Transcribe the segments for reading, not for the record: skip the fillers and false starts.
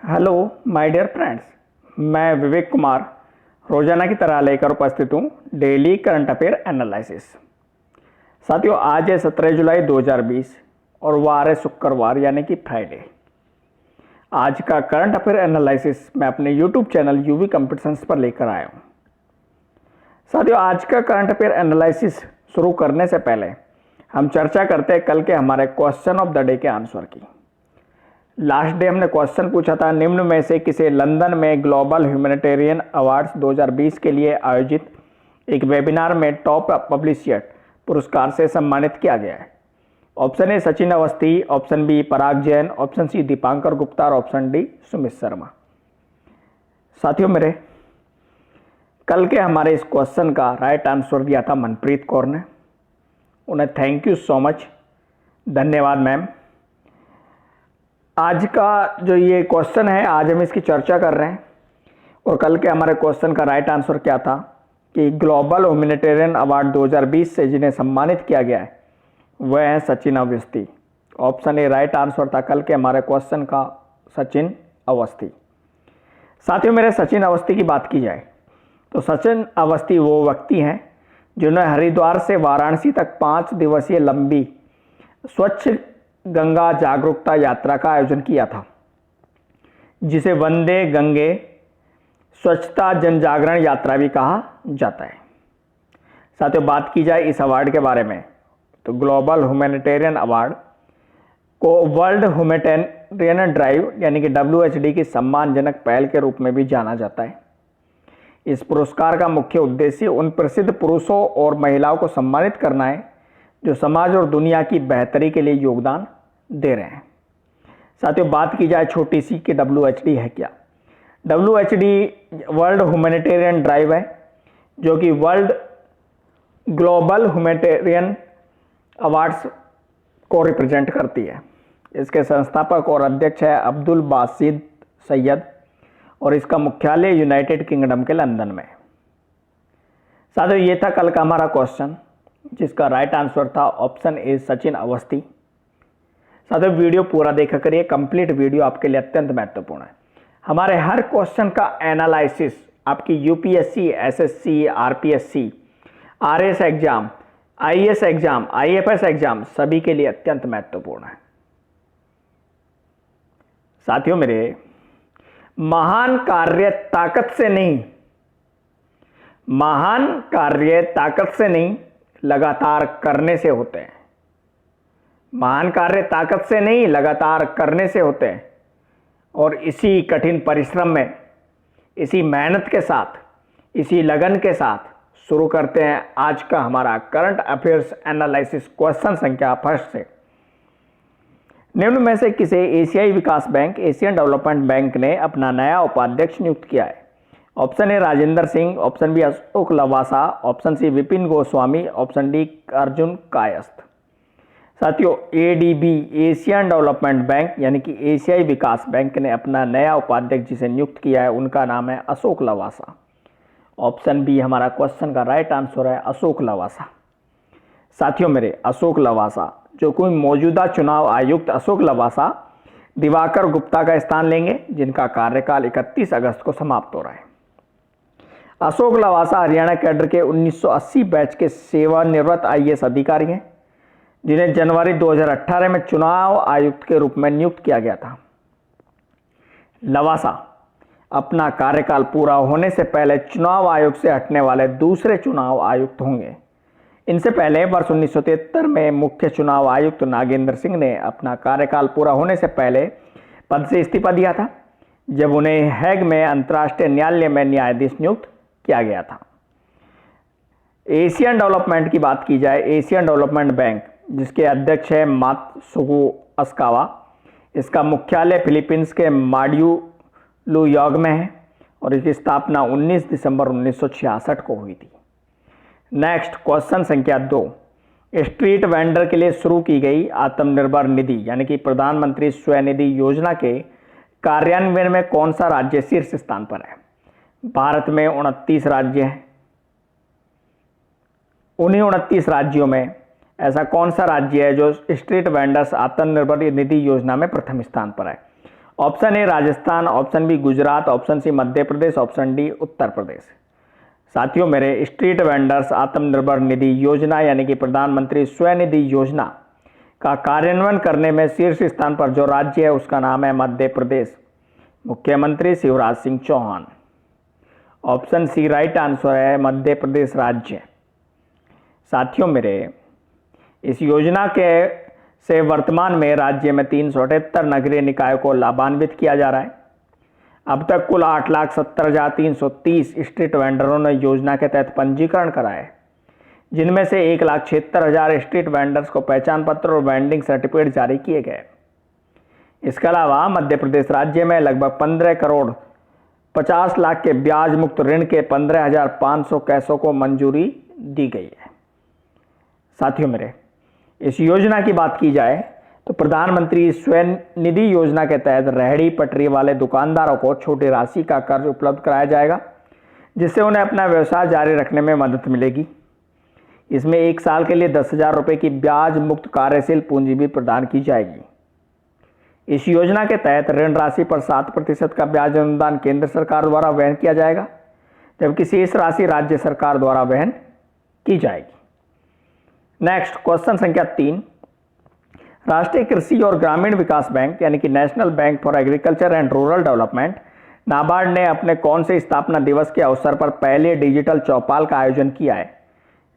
Hello my dear friends, मैं विवेक कुमार रोजाना की तरह लेकर उपस्थित हूँ डेली करंट अफेयर एनालिसिस। साथियों, आज है 17 जुलाई 2020 और वार है शुक्रवार यानी कि फ्राइडे। आज का करंट अफेयर एनालिसिस मैं अपने यूट्यूब चैनल यूवी कंपटीशंस पर लेकर आया हूँ। साथियों, आज का करंट अफेयर एनालिसिस शुरू करने से पहले हम चर्चा करते हैं कल के हमारे क्वेश्चन ऑफ द डे के आंसर की। लास्ट डे हमने क्वेश्चन पूछा था, निम्न में से किसे लंदन में ग्लोबल ह्यूमैनिटेरियन अवार्ड्स 2020 के लिए आयोजित एक वेबिनार में टॉप पब्लिशियट पुरस्कार से सम्मानित किया गया है। Option A Sachin Awasthi, option B Parag Jain, option C Dipankar Gupta और ऑप्शन डी सुमित शर्मा। साथियों मेरे, कल के हमारे इस क्वेश्चन का राइट आंसर दिया था मनप्रीत कौर ने। उन्हें थैंक यू सो मच, धन्यवाद मैम। आज का जो ये क्वेश्चन है, आज हम इसकी चर्चा कर रहे हैं और कल के हमारे क्वेश्चन का राइट आंसर क्या था कि ग्लोबल ह्यूमैनिटेरियन अवार्ड 2020 से जिन्हें सम्मानित किया गया है वह है Sachin Awasthi. Option A right answer था कल के हमारे क्वेश्चन का, सचिन अवस्थी। साथियों मेरे, सचिन अवस्थी की बात की जाए तो सचिन अवस्थी वो व्यक्ति हैं जिन्होंने हरिद्वार से वाराणसी तक 5 दिवसीय लंबी स्वच्छ गंगा जागरूकता यात्रा का आयोजन किया था, जिसे वंदे गंगे स्वच्छता जन जागरण यात्रा भी कहा जाता है। साथियों, बात की जाए इस अवार्ड के बारे में तो ग्लोबल ह्यूमैनिटेरियन अवार्ड को वर्ल्ड ह्यूमैनिटेरियन ड्राइव यानी कि WHD की सम्मानजनक पहल के रूप में भी जाना जाता है। इस पुरस्कार का मुख्य उद्देश्य उन प्रसिद्ध पुरुषों और महिलाओं को सम्मानित करना है जो समाज और दुनिया की बेहतरी के लिए योगदान दे रहे हैं। साथियों, बात की जाए छोटी सी कि WHD है क्या। WHD वर्ल्ड ह्यूमैनिटेरियन ड्राइव है जो कि वर्ल्ड ग्लोबल ह्यूमैनिटेरियन अवार्ड्स को रिप्रेजेंट करती है। इसके संस्थापक और अध्यक्ष है अब्दुल बासित सैयद और इसका मुख्यालय यूनाइटेड किंगडम के लंदन में। साथियों, ये था कल का हमारा क्वेश्चन जिसका राइट आंसर था ऑप्शन ए सचिन अवस्थी। साथियों, वीडियो पूरा देखा करिए, कंप्लीट वीडियो आपके लिए अत्यंत महत्वपूर्ण है। हमारे हर क्वेश्चन का एनालिसिस आपकी UPSC, SSC, RPSC, RS exam, IAS exam, IFS exam सभी के लिए अत्यंत महत्वपूर्ण है। साथियों मेरे, महान कार्य ताकत से नहीं, महान कार्य ताकत से नहीं लगातार करने से होते हैं। महान कार्य ताकत से नहीं लगातार करने से होते हैं और इसी कठिन परिश्रम में, इसी मेहनत के साथ, इसी लगन के साथ शुरू करते हैं आज का हमारा करंट अफेयर्स एनालिसिस क्वेश्चन संख्या फर्स्ट से। निम्न में से किसे एशियाई विकास बैंक, एशियन डेवलपमेंट बैंक ने अपना नया उपाध्यक्ष नियुक्त किया है। Option A Rajendra Singh, option B Ashok Lavasa, option C Vipin Goswami, option D Arjun Kayastha. साथियों, ADB एशियन डेवलपमेंट बैंक यानी कि एशियाई विकास बैंक ने अपना नया उपाध्यक्ष जिसे नियुक्त किया है उनका नाम है अशोक लवासा। ऑप्शन बी हमारा क्वेश्चन का राइट आंसर है अशोक लवासा। साथियों मेरे, अशोक लवासा जो कोई मौजूदा चुनाव आयुक्त अशोक लवासा दिवाकर गुप्ता का स्थान लेंगे जिनका कार्यकाल 31 अगस्त को समाप्त हो रहा है। अशोक लवासा हरियाणा कैडर के 1980 बैच के सेवानिवृत्त IAS अधिकारी हैं जिन्हें जनवरी 2018 में चुनाव आयुक्त के रूप में नियुक्त किया गया था। लवासा अपना कार्यकाल पूरा होने से पहले चुनाव आयोग से हटने वाले दूसरे चुनाव आयुक्त होंगे। इनसे पहले वर्ष 1973 में मुख्य चुनाव आयुक्त नागेंद्र सिंह ने अपना कार्यकाल पूरा होने से पहले पद से इस्तीफा दिया था जब उन्हें हैग में अंतर्राष्ट्रीय न्यायालय में न्यायाधीश नियुक्त किया गया था। एशियन डेवलपमेंट की बात की जाए, एशियन डेवलपमेंट बैंक जिसके अध्यक्ष है मात्सुगु अस्कावा, इसका मुख्यालय फिलीपींस के माड्यूलुयोग में है और इसकी स्थापना 19 दिसंबर 1966 को हुई थी। नेक्स्ट क्वेश्चन संख्या 2, स्ट्रीट वेंडर के लिए शुरू की गई आत्मनिर्भर निधि यानी कि प्रधानमंत्री स्वनिधि योजना के कार्यान्वयन में कौन सा राज्य शीर्ष स्थान पर है। भारत में 29 राज्य हैं। उन्हीं 29 राज्यों में ऐसा कौन सा राज्य है जो स्ट्रीट वेंडर्स आत्मनिर्भर निधि योजना में प्रथम स्थान पर है। Option A Rajasthan, option B Gujarat, option C Madhya Pradesh, option D Uttar Pradesh. साथियों मेरे, स्ट्रीट वेंडर्स आत्मनिर्भर निधि योजना यानी कि प्रधानमंत्री स्वनिधि योजना का कार्यान्वयन करने में शीर्ष स्थान पर जो राज्य है उसका नाम है मध्य प्रदेश। मुख्यमंत्री Shivraj Singh Chouhan. Option C right answer है, मध्य प्रदेश राज्य। साथियों मेरे, इस योजना के से वर्तमान में राज्य में 378 नगरीय निकायों को लाभान्वित किया जा रहा है। अब तक कुल 8,70,330 स्ट्रीट वेंडरों ने योजना के तहत पंजीकरण कराया है, जिनमें से 1,76,000 स्ट्रीट वेंडर्स को पहचान पत्र और वेंडिंग सर्टिफिकेट जारी किए गए। इसके अलावा मध्य प्रदेश राज्य में लगभग 15 करोड़ 50 लाख के ब्याज मुक्त ऋण के 15,500 कैसों को मंजूरी दी गई है। साथियों मेरे, इस योजना की बात की जाए तो प्रधानमंत्री स्वनिधि योजना के तहत रेहड़ी पटरी वाले दुकानदारों को छोटी राशि का कर्ज उपलब्ध कराया जाएगा, जिससे उन्हें अपना व्यवसाय जारी रखने में मदद मिलेगी। इसमें 1 साल के लिए 10,000 रुपये की ब्याज मुक्त कार्यशील पूंजी भी प्रदान की जाएगी। इस योजना के तहत ऋण राशि पर 7% का ब्याज अनुदान केंद्र सरकार द्वारा वहन किया जाएगा, जबकि शेष राशि राज्य सरकार द्वारा वहन की जाएगी। नेक्स्ट क्वेश्चन संख्या 3, राष्ट्रीय कृषि और ग्रामीण विकास बैंक यानी कि national bank for agriculture and rural development NABARD ने अपने कौन से स्थापना दिवस के अवसर पर पहले डिजिटल चौपाल का आयोजन किया है?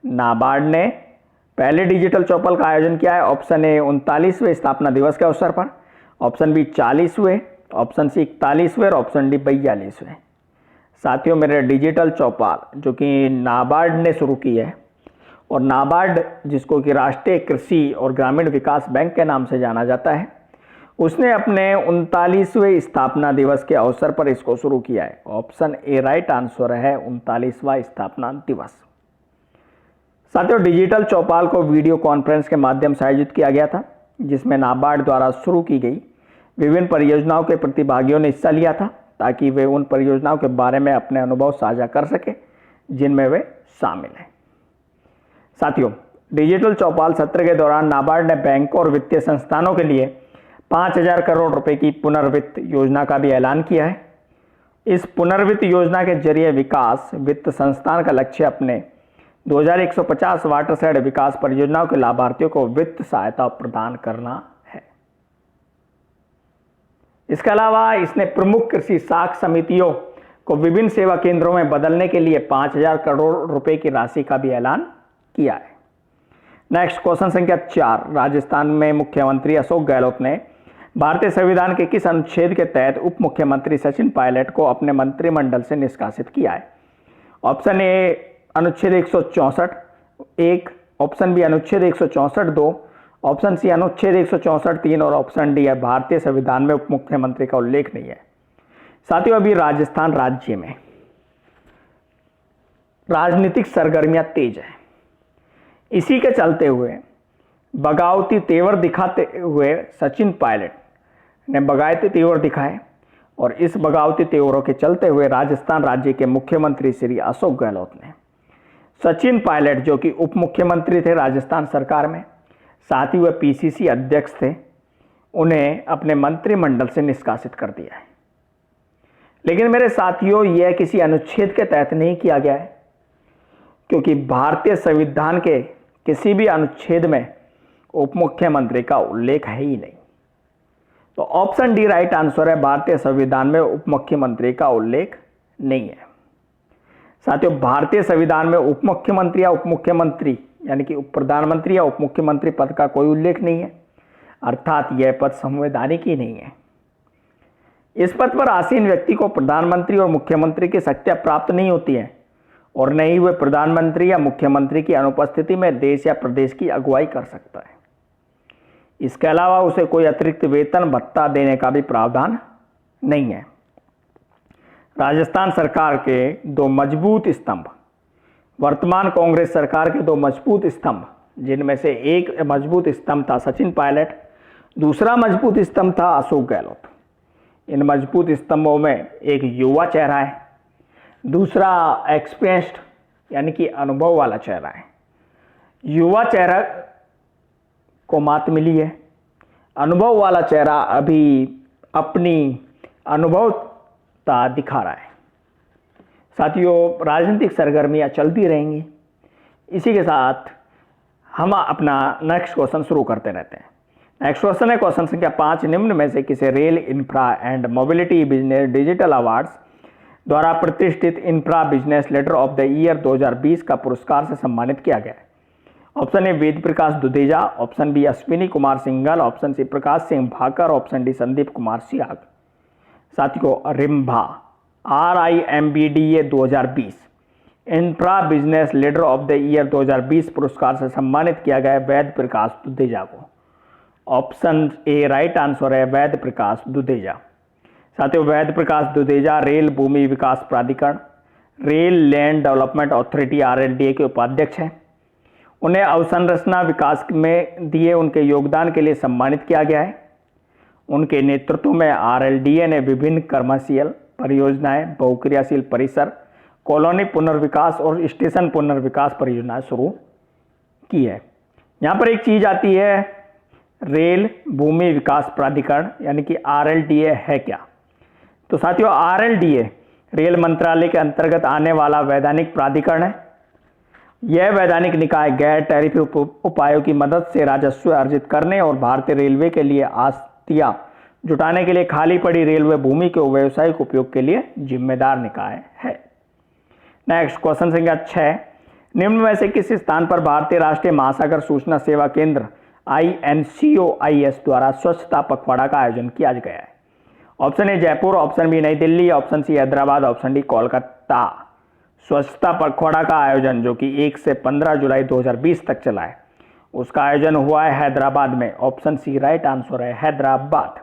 नाबार्ड ने पहले डिजिटल चौपाल का आयोजन किया है। ऑप्शन ए 39वें स्थापना दिवस के अवसर पर, ऑप्शन बी 40वें, ऑप्शन सी 41वें और ऑप्शन डी 42वें। साथियों मेरे, डिजिटल चौपाल जो कि नाबार्ड ने शुरू की है, और नाबार्ड जिसको कि राष्ट्रीय कृषि और ग्रामीण विकास बैंक के नाम से जाना जाता है, उसने अपने 39वें स्थापना दिवस के अवसर पर इसको शुरू किया है। ऑप्शन ए राइट आंसर है, 39वां स्थापना दिवस। साथियों, डिजिटल चौपाल को वीडियो कॉन्फ्रेंस के माध्यम से आयोजित किया गया था, जिसमें नाबार्ड द्वारा शुरू की गई विभिन्न परियोजनाओं के प्रतिभागियों ने हिस्सा लिया था, ताकि वे उन परियोजनाओं के बारे में अपने अनुभव साझा कर सके जिनमें वे शामिल हैं। साथियों, डिजिटल चौपाल सत्र के दौरान नाबार्ड ने बैंकों और वित्तीय संस्थानों के लिए 5,000 करोड़ रुपए की पुनर्वित्त योजना का भी ऐलान किया है। इस पुनर्वित्त योजना के जरिए विकास वित्त संस्थान का लक्ष्य अपने 2,150 वाटरशेड विकास परियोजनाओं के लाभार्थियों को वित्त सहायता प्रदान करना है। इसके अलावा इसने प्रमुख कृषि साख समितियों को विभिन्न सेवा केंद्रों में बदलने के लिए 5,000 करोड़ रुपए की राशि का भी ऐलान किया है। नेक्स्ट क्वेश्चन संख्या 4, राजस्थान में मुख्यमंत्री अशोक गहलोत ने भारतीय संविधान के किस अनुच्छेद के तहत उप मुख्यमंत्री सचिन पायलट को अपने मंत्रिमंडल से निष्कासित किया है? ऑप्शन ए अनुच्छेद 164 1, ऑप्शन बी अनुच्छेद 164 2, ऑप्शन सी अनुच्छेद 164 3 और ऑप्शन डी है भारतीय संविधान में उप मुख्यमंत्री का उल्लेख नहीं है। साथियों, अभी राजस्थान राज्य में राजनीतिक सरगर्मियां तेज है। इसी के चलते हुए बगावती तेवर दिखाते हुए सचिन पायलट ने बगावती तेवर दिखाए, और इस बगावती तेवरों के चलते हुए राजस्थान राज्य के मुख्यमंत्री श्री अशोक गहलोत ने सचिन पायलट, जो कि उप मुख्यमंत्री थे राजस्थान सरकार में, साथ ही वह पीसीसी अध्यक्ष थे, उन्हें अपने मंत्रिमंडल से निष्कासित कर दिया है। लेकिन मेरे साथियों, यह किसी अनुच्छेद के तहत नहीं किया गया है, क्योंकि भारतीय संविधान के किसी भी अनुच्छेद में उप मुख्यमंत्री का उल्लेख है ही नहीं। तो ऑप्शन डी राइट आंसर है, भारतीय संविधान में उप मुख्यमंत्री का उल्लेख नहीं है। साथियों, भारतीय संविधान में उप मुख्यमंत्री या उप मुख्यमंत्री यानी कि उप प्रधानमंत्री या उप मुख्यमंत्री पद का कोई उल्लेख नहीं है, अर्थात यह पद संवैधानिक ही नहीं है। इस पद पर आसीन व्यक्ति को प्रधानमंत्री और मुख्यमंत्री की शक्तियां प्राप्त नहीं होती हैं, और न ही वह प्रधानमंत्री या मुख्यमंत्री की अनुपस्थिति में देश या प्रदेश की अगुवाई कर सकता है। इसके अलावा उसे कोई अतिरिक्त वेतन भत्ता देने का भी प्रावधान नहीं है। राजस्थान सरकार के दो मजबूत स्तंभ, वर्तमान कांग्रेस सरकार के दो मजबूत स्तंभ, जिनमें से एक मजबूत स्तंभ था सचिन पायलट, दूसरा मजबूत स्तंभ था अशोक गहलोत। इन मजबूत स्तंभों में एक युवा चेहरा है, दूसरा एक्सपीरियंस्ड यानी कि अनुभव वाला चेहरा है। युवा चेहरा को मात मिली है, अनुभव वाला चेहरा अभी अपनी अनुभवता दिखा रहा है। साथियों, राजनीतिक सरगर्मियां चलती रहेंगी। इसी के साथ हम अपना नेक्स्ट क्वेश्चन शुरू करते रहते हैं। नेक्स्ट क्वेश्चन है क्वेश्चन संख्या 5, निम्न में से किसे rail infra and mobility business digital awards द्वारा प्रतिष्ठित infra business leader of the year 2020 का पुरस्कार से सम्मानित किया गया है? Option A Ved Prakash Dudeja, option B Ashwini Kumar Singhal, option C Prakash Singh Bhakar, option D Sandeep Kumar Siyag. साथियों, रिम्भा RIMBDA 2020 infra business leader of the year 2020 पुरस्कार से सम्मानित किया गया वैद प्रकाश दुदेजा को। ऑप्शन ए राइट आंसर है वैद प्रकाश दुदेजा। साथियों, वैद प्रकाश दुदेजा रेल भूमि विकास प्राधिकरण, rail land development authority RLDA के उपाध्यक्ष हैं। उन्हें अवसंरचना विकास में दिए उनके योगदान के लिए सम्मानित किया गया है। उनके नेतृत्व में RLDA ने विभिन्न कमर्शियल परियोजनाएं, बहुक्रियाशील परिसर, कॉलोनी पुनर्विकास और स्टेशन पुनर्विकास परियोजनाएं शुरू की है। यहाँ पर एक चीज आती है, रेल भूमि विकास प्राधिकरण यानी कि RLDA है क्या? तो साथियों, RLDA रेल मंत्रालय के अंतर्गत आने वाला वैधानिक प्राधिकरण है। यह वैधानिक निकाय गैर टैरिफी उपायों की मदद से राजस्व अर्जित करने और भारतीय रेलवे के लिए आस्तियां जुटाने के लिए खाली पड़ी रेलवे भूमि के व्यावसायिक उपयोग के लिए जिम्मेदार निकाय है। नेक्स्ट क्वेश्चन संख्या 6, निम्न में से किस स्थान पर भारतीय राष्ट्रीय महासागर सूचना सेवा केंद्र INCOIS द्वारा स्वच्छता पखवाड़ा का आयोजन किया गया है? Option A Jaipur, option B New Delhi, option C Hyderabad, option D Kolkata. Swachhta Pakhwada का आयोजन जो कि 1 से 15 जुलाई 2020 तक चला है, उसका आयोजन हुआ है हैदराबाद में। ऑप्शन सी राइट आंसर है हैदराबाद।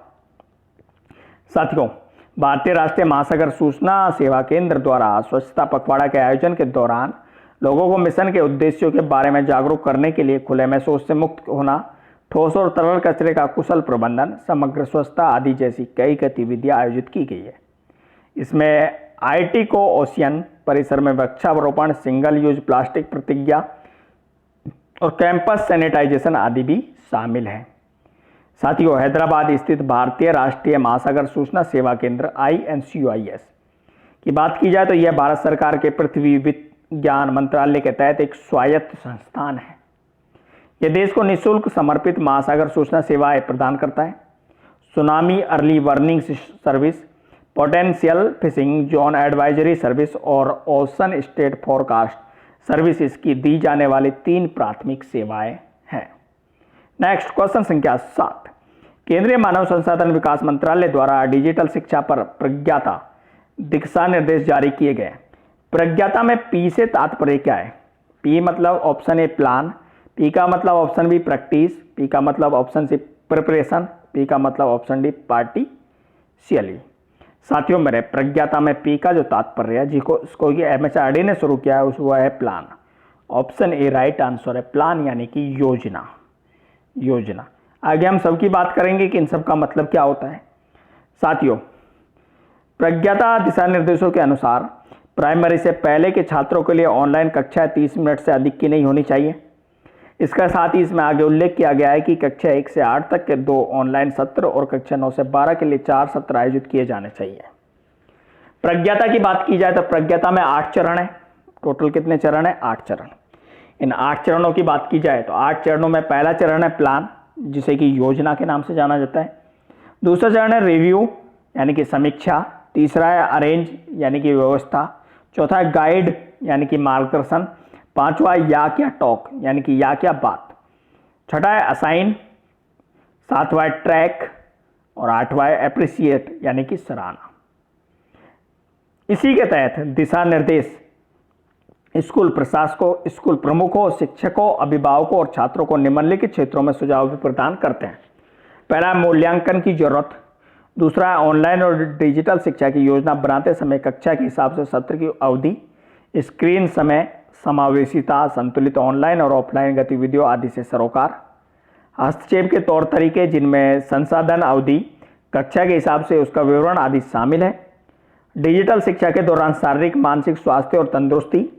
साथियों, भारतीय राष्ट्रीय महासागर सूचना सेवा केंद्र द्वारा स्वच्छता पखवाड़ा के आयोजन के दौरान लोगों को मिशन के उद्देश्यों के बारे में जागरूक करने के लिए खुले में शौच से मुक्त होना, ठोस और तरल कचरे का कुशल प्रबंधन, समग्र स्वच्छता आदि जैसी कई गतिविधियां आयोजित की गई है। इसमें IIT को ओशियन परिसर में वृक्षारोपण, सिंगल यूज प्लास्टिक प्रतिज्ञा और कैंपस सैनिटाइजेशन आदि भी शामिल है। साथियों, हैदराबाद स्थित भारतीय राष्ट्रीय महासागर सूचना सेवा केंद्र INCOIS की बात की जाए तो यह भारत सरकार के पृथ्वी विज्ञान मंत्रालय के तहत एक स्वायत्त संस्थान है। यह देश को निःशुल्क समर्पित महासागर सूचना सेवाएं प्रदान करता है। Tsunami early warning service, potential fishing zone advisory service और ओशन स्टेट फोरकास्ट सर्विसेज की दी जाने वाली 3 प्राथमिक सेवाएं हैं। नेक्स्ट क्वेश्चन संख्या 7, केंद्रीय मानव संसाधन विकास मंत्रालय द्वारा डिजिटल शिक्षा पर प्रज्ञाता दिशा निर्देश जारी किए गए। प्रज्ञाता में P से तात्पर्य क्या है? P मतलब ऑप्शन ए प्लान, P का मतलब ऑप्शन बी प्रैक्टिस, P का मतलब ऑप्शन सी प्रिपरेशन, P का मतलब ऑप्शन डी पार्टिशियली। साथियों, मेरे प्रज्ञाता में P का जो तात्पर्य है जिसको ये MHRD ने शुरू किया है वो है plan. Option A right answer है प्लान यानी कि योजना। योजना आगे हम सबकी बात करेंगे कि इन सब का मतलब क्या होता है। साथियों, प्रज्ञाता दिशा निर्देशों के अनुसार प्राइमरी से पहले के छात्रों के लिए ऑनलाइन कक्षा 30 मिनट से अधिक की नहीं होनी चाहिए। इसका साथ ही इसमें आगे उल्लेख किया गया है कि कक्षा 1 से 8 तक के 2 ऑनलाइन सत्र और कक्षा 9 से 12 के लिए 4 सत्र आयोजित किए जाने चाहिए। प्रज्ञाता की बात की जाए तो प्रज्ञाता में 8 चरण है। टोटल कितने चरण है? 8 चरण। इन 8 चरणों की बात की जाए तो 8 चरणों में पहला चरण है प्लान, जिसे कि योजना के नाम से जाना जाता है। दूसरा चरण है रिव्यू यानी कि समीक्षा। तीसरा है अरेंज यानी कि व्यवस्था। चौथा है गाइड यानी कि मार्गदर्शन। पांचवा या क्या टॉक यानी कि या क्या बात। छठा है असाइन। सातवां है ट्रैक और आठवां है अप्रिशिएट यानी कि सराहना। इसी के तहत दिशा निर्देश स्कूल प्रशासकों, स्कूल प्रमुखों, शिक्षकों, अभिभावकों और छात्रों को निम्नलिखित क्षेत्रों में सुझाव भी प्रदान करते हैं। पहला है मूल्यांकन की जरूरत। दूसरा है ऑनलाइन और डिजिटल शिक्षा की योजना बनाते समय कक्षा के हिसाब से सत्र की अवधि, स्क्रीन समय, समावेशिता, संतुलित ऑनलाइन और ऑफलाइन गतिविधियों आदि से सरोकार। हस्तक्षेप के तौर तरीके जिनमें संसाधन अवधि, कक्षा के हिसाब से उसका विवरण आदि शामिल है। डिजिटल शिक्षा के दौरान शारीरिक मानसिक स्वास्थ्य और तंदुरुस्ती,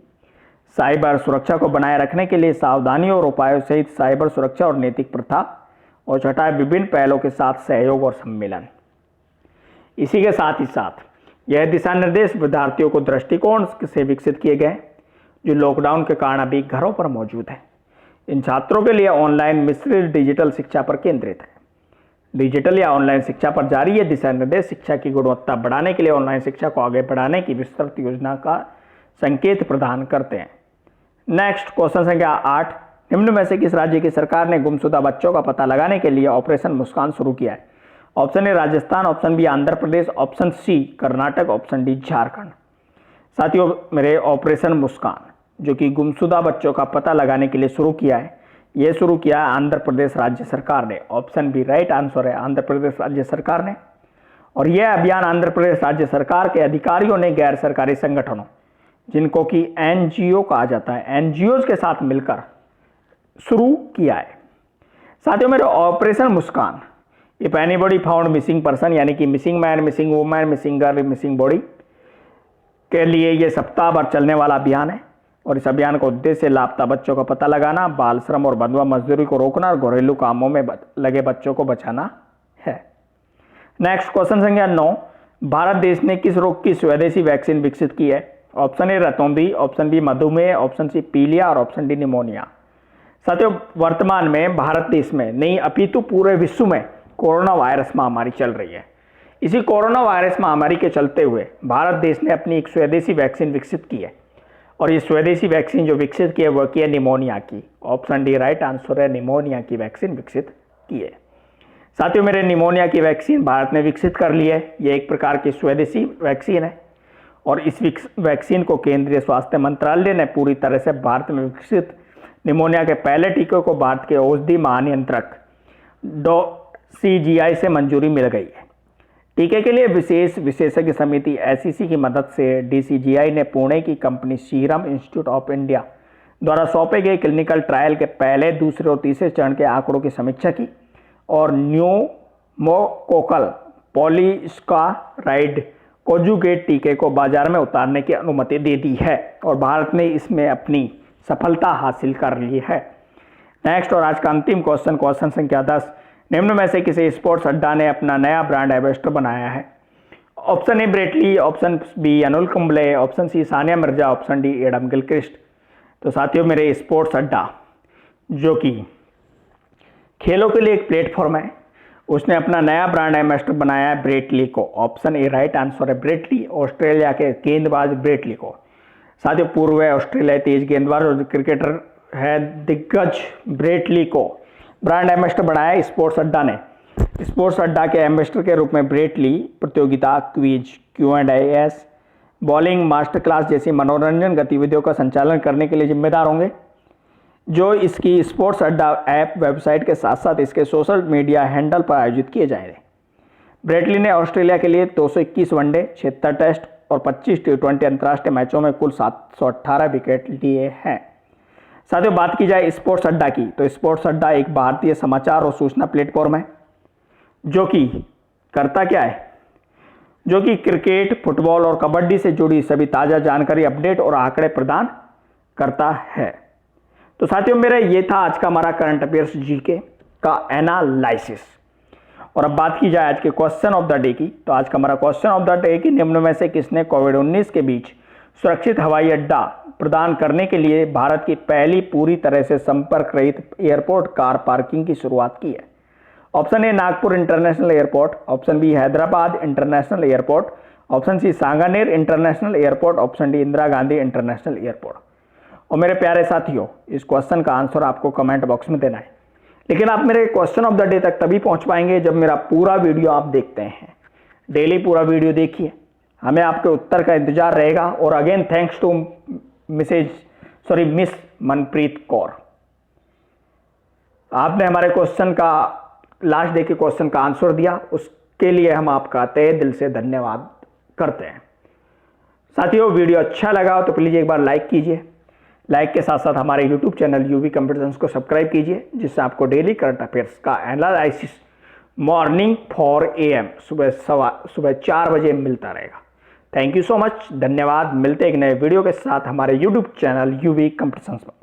साइबर सुरक्षा को बनाए रखने के लिए सावधानियों और उपायों सहित साइबर सुरक्षा और नैतिक प्रथा। और छठा है विभिन्न पहलों के साथ सहयोग और सम्मेलन। इसी के साथ ही साथ यह दिशा निर्देश विद्यार्थियों को दृष्टिकोण से विकसित किए गए जो लॉकडाउन के कारण अभी घरों पर मौजूद हैं। इन छात्रों के लिए ऑनलाइन मिश्रित डिजिटल शिक्षा पर केंद्रित है। डिजिटल या ऑनलाइन शिक्षा पर जारी ये दिशा निर्देश शिक्षा की गुणवत्ता बढ़ाने के लिए ऑनलाइन शिक्षा को आगे बढ़ाने की विस्तृत योजना का संकेत प्रदान करते हैं। नेक्स्ट क्वेश्चन संख्या 8, निम्न में से किस राज्य की सरकार ने गुमशुदा बच्चों का पता लगाने के लिए ऑपरेशन मुस्कान शुरू किया है? Option A Rajasthan, option B Andhra Pradesh, option C Karnataka, option D Jharkhand. साथियों मेरे ऑपरेशन मुस्कान जो कि गुमशुदा बच्चों का पता लगाने के लिए शुरू किया है, यह शुरू किया है आंध्र प्रदेश राज्य सरकार ने। ऑप्शन बी राइट आंसर है, आंध्र प्रदेश राज्य सरकार ने। और यह अभियान आंध्र प्रदेश राज्य सरकार के अधिकारियों ने गैर सरकारी संगठनों जिनको कि एनजीओ कहा जाता है, एनजीओ के साथ मिलकर शुरू किया है। साथियों मेरे operation Muskan, if anybody found missing person यानी कि missing man, missing women, missing girl, missing body के लिए यह सप्ताह भर चलने वाला अभियान है। और इस अभियान का उद्देश्य लापता बच्चों का पता लगाना, बाल श्रम और बंधुआ मजदूरी को रोकना और घरेलू कामों में लगे बच्चों को बचाना है। नेक्स्ट क्वेश्चन संख्या 9, भारत देश ने किस रोग की स्वदेशी वैक्सीन विकसित की है? ऑप्शन ए रतौंधी, ऑप्शन बी मधुमेह, ऑप्शन सी पीलिया और ऑप्शन डी निमोनिया। साथियों वर्तमान में भारत देश में नहीं अपितु पूरे विश्व में कोरोना वायरस महामारी चल रही है। इसी कोरोना वायरस महामारी के चलते हुए भारत देश ने अपनी एक स्वदेशी वैक्सीन विकसित की है। और ये स्वदेशी वैक्सीन जो विकसित की है वह की है निमोनिया की। ऑप्शन डी राइट आंसर है, निमोनिया की वैक्सीन विकसित की है। साथियों मेरे निमोनिया की वैक्सीन भारत ने विकसित कर ली है। ये एक प्रकार की स्वदेशी वैक्सीन है और इस वैक्सीन को केंद्रीय स्वास्थ्य मंत्रालय ने पूरी तरह से भारत में विकसित निमोनिया के पहले टीके को भारत के औषधि महानियंत्रक CGI से मंजूरी मिल गई है। टीके के लिए विशेष विशेषज्ञ समिति SEC की मदद से DCGI ने पुणे की company serum institute of India द्वारा सौंपे गए क्लिनिकल ट्रायल के पहले, दूसरे और तीसरे चरण के आंकड़ों की समीक्षा की और न्यूमोकोकल पॉलीस्काराइड कोजुगेट टीके को बाजार में उतारने की अनुमति दे दी है और भारत ने इसमें अपनी सफलता हासिल कर ली है। नेक्स्ट और आज का अंतिम क्वेश्चन, क्वेश्चन संख्या 10, निम्न में से किसी स्पोर्ट्स अड्डा ने अपना नया ब्रांड एम्बेसडर बनाया है? Option A Brett Lee, option B Anil Kumble, option C Sania Mirza, option D Adam Gilchrist. तो साथियों मेरे स्पोर्ट्स अड्डा जो कि खेलों के लिए एक प्लेटफॉर्म है, उसने अपना नया ब्रांड एम्बेसडर बनाया है ब्रेटली को। ऑप्शन ए राइट आंसर है, ब्रेटली ऑस्ट्रेलिया के गेंदबाज ब्रेटली को। साथियों पूर्व ऑस्ट्रेलिया तेज गेंदबाज और क्रिकेटर है दिग्गज ब्रेटली को ब्रांड एम्बेसडर बनाया स्पोर्ट्स अड्डा ने। स्पोर्ट्स अड्डा के एम्बेसडर के रूप में ब्रेटली प्रतियोगिता, quiz, Q&A, bowling, master class जैसी मनोरंजन गतिविधियों का संचालन करने के लिए जिम्मेदार होंगे, जो इसकी स्पोर्ट्स अड्डा ऐप वेबसाइट के साथ साथ इसके सोशल मीडिया हैंडल पर आयोजित किए जाएंगे। ब्रेटली ने ऑस्ट्रेलिया के लिए 221 वनडे, 76 टेस्ट और 25 T20 अंतर्राष्ट्रीय मैचों में कुल 718 विकेट लिए हैं। साथियों बात की जाए स्पोर्ट्स अड्डा की, तो स्पोर्ट्स अड्डा एक भारतीय समाचार और सूचना प्लेटफॉर्म है जो कि करता क्या है, जो कि क्रिकेट, फुटबॉल और कबड्डी से जुड़ी सभी ताज़ा जानकारी, अपडेट और आंकड़े प्रदान करता है। तो साथियों मेरा ये था आज का हमारा करंट अफेयर्स जीके का एनालिसिस। और अब बात की जाए आज के क्वेश्चन ऑफ द डे की, तो आज का हमारा क्वेश्चन ऑफ द डे की, निम्न में से किसने कोविड-19 के बीच सुरक्षित हवाई अड्डा प्रदान करने के लिए भारत की पहली पूरी तरह से संपर्क रहित एयरपोर्ट कार पार्किंग की शुरुआत की है? Option A Nagpur international airport, option B Hyderabad international airport, option C Sanganer international airport, option D Indira Gandhi international airport. और मेरे प्यारे साथियों इस क्वेश्चन का आंसर आपको कमेंट बॉक्स में देना है, लेकिन आप मेरे क्वेश्चन ऑफ द डे तक तभी पहुंच पाएंगे जब मेरा पूरा वीडियो आप देखते हैं। डेली पूरा वीडियो देखिए, हमें आपके उत्तर का इंतजार रहेगा। और again thanks to miss Manpreet Kaur, आपने हमारे क्वेश्चन का लास्ट डे के क्वेश्चन का आंसर दिया, उसके लिए हम आपका तहे दिल से धन्यवाद करते हैं। साथियों वीडियो अच्छा लगा तो प्लीज़ एक बार लाइक कीजिए। लाइक के साथ साथ हमारे YouTube channel UV computer science को सब्सक्राइब कीजिए, जिससे आपको डेली करंट अफेयर्स का एनालिसिस मॉर्निंग 4 AM सुबह 4 बजे मिलता रहेगा। थैंक यू सो मच, धन्यवाद। मिलते एक नए वीडियो के साथ हमारे YouTube channel UV computer science पर।